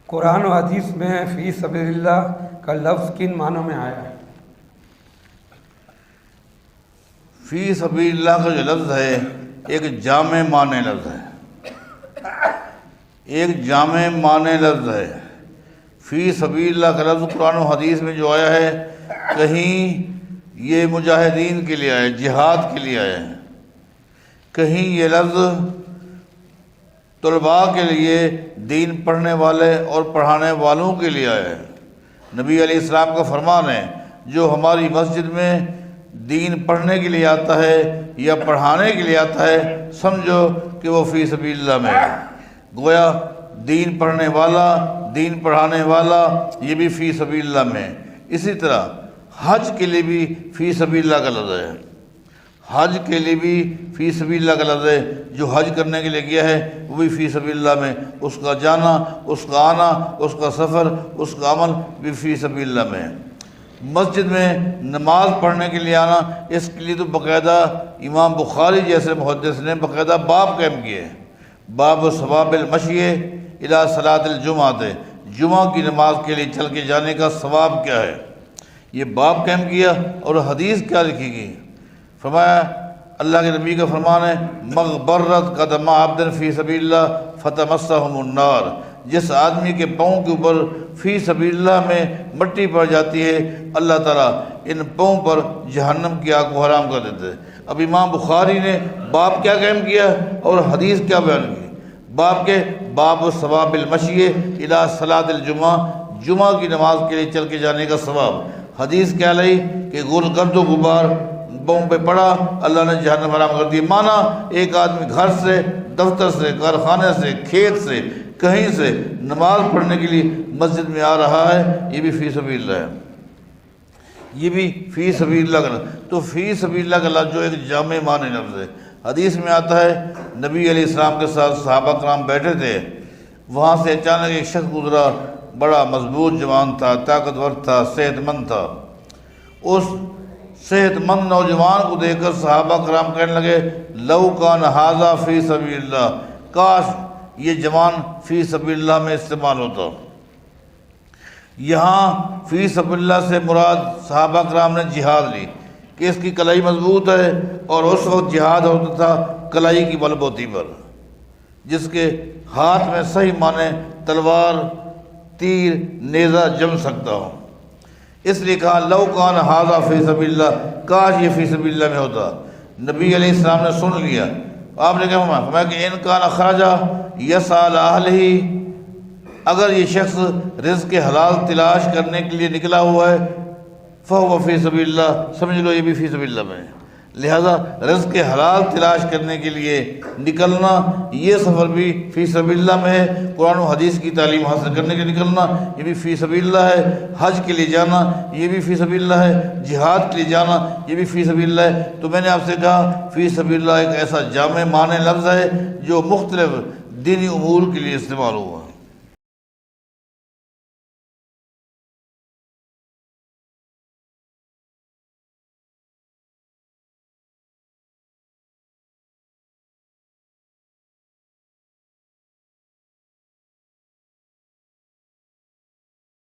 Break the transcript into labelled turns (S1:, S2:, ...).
S1: قرآن و حدیث میں فی سبیل اللہ کا لفظ کن معنوں میں آیا ہے؟
S2: فی سبیل اللہ کا جو لفظ ہے ایک جامع معنی لفظ ہے، ایک جامع معنی لفظ ہے۔ فی سبیل اللہ کا لفظ قرآن و حدیث میں جو آیا ہے، کہیں یہ مجاہدین کے لیے آیا ہے، جہاد کے لیے آیا ہے، کہیں یہ لفظ طلباء کے لیے، دین پڑھنے والے اور پڑھانے والوں کے لیے آیا ہے۔ نبی علیہ السلام کا فرمان ہے، جو ہماری مسجد میں دین پڑھنے کے لیے آتا ہے یا پڑھانے کے لیے آتا ہے، سمجھو کہ وہ فی سبیل اللہ میں ہے۔ گویا دین پڑھنے والا، دین پڑھانے والا، یہ بھی فی سبیل اللہ میں ہے۔ اسی طرح حج کے لیے بھی فی سبیل اللہ کا لفظ ہے، حج کے لیے بھی فی سبیل اللہ کا لفظ ہے۔ جو حج کرنے کے لیے گیا ہے وہ بھی فی سبیل اللہ میں، اس کا جانا، اس کا آنا، اس کا سفر، اس کا عمل بھی فی سبیل اللہ میں ہے۔ مسجد میں نماز پڑھنے کے لیے آنا، اس کے لیے تو باقاعدہ امام بخاری جیسے محدث نے باقاعدہ باب قائم کیے ہیں، باب ثواب المشی الی صلاۃ الجمعہ، جمعہ کی نماز کے لیے چل کے جانے کا ثواب کیا ہے، یہ باب قائم کیا۔ اور حدیث کیا لکھی گئی؟ فرمایا، اللہ کے نبی کا فرمان ہے، مغبرت قدم عبد فی سبیل اللہ فتمسہم النار، جس آدمی کے پاؤں کے اوپر فی سبیل اللہ میں مٹی پڑ جاتی ہے، اللہ تعالیٰ ان پاؤں پر جہنم کی آگ کو حرام کر دیتے ہیں۔ اب امام بخاری نے باب کیا قائم کیا اور حدیث کیا بیان کی؟ باب کے باب ثواب المشی الی صلاۃ الجمعہ، جمعہ کی نماز کے لیے چل کے جانے کا ثواب۔ حدیث کیا لائی کہ گرد و غبار پاؤں پہ پڑا، اللہ نے جہنم حرام کر دی۔ مانا ایک آدمی گھر سے، دفتر سے، کارخانے سے، کھیت سے، کہیں سے نماز پڑھنے کے لیے مسجد میں آ رہا ہے، یہ بھی فی سبیل اللہ ہے، یہ بھی فی سبیل اللہ کا لفظ۔ تو فی سبیل اللہ کا لفظ جو ایک جامع معنی لفظ ہے۔ حدیث میں آتا ہے، نبی علیہ السلام کے ساتھ صحابہ کرام بیٹھے تھے، وہاں سے اچانک ایک شخص گزرا، بڑا مضبوط جوان تھا، طاقتور تھا، صحت مند تھا۔ اس صحت مند نوجوان کو دیکھ کر صحابہ کرام کہنے لگے، لو کان ھذا فی سبیل اللہ، کاش یہ جوان فی سبیل اللہ میں استعمال ہوتا۔ یہاں فی سبیل اللہ سے مراد صحابہ کرام نے جہاد لی کہ اس کی کلائی مضبوط ہے، اور اس وقت جہاد ہوتا تھا کلائی کی بلبوتی پر، جس کے ہاتھ میں صحیح معنی تلوار، تیر، نیزہ جم سکتا ہو۔ اس لیے کہا لو کان ھذا فی سبیل اللہ، کاش یہ فی سبیل اللہ میں ہوتا۔ نبی علیہ السلام نے سن لیا۔ آپ نے کیا فرمایا کہ ان کان خرجا یسعی الی اہلہ، اگر یہ شخص رزق حلال تلاش کرنے کے لیے نکلا ہوا ہے، فہو فی سبیل اللہ، سمجھ لو یہ بھی فی سبیل اللہ میں ہے۔ لہذا رزق حلال تلاش کرنے کے لیے نکلنا، یہ سفر بھی فی سبیل اللہ میں ہے۔ قرآن و حدیث کی تعلیم حاصل کرنے کے نکلنا، یہ بھی فی سبیل اللہ ہے۔ حج کے لیے جانا، یہ بھی فی سبیل اللہ ہے۔ جہاد کے لیے جانا، یہ بھی فی سبیل اللہ ہے۔ تو میں نے آپ سے کہا، فی سبیل اللہ ایک ایسا جامع معنی لفظ ہے جو مختلف دینی امور کے لیے استعمال ہوا۔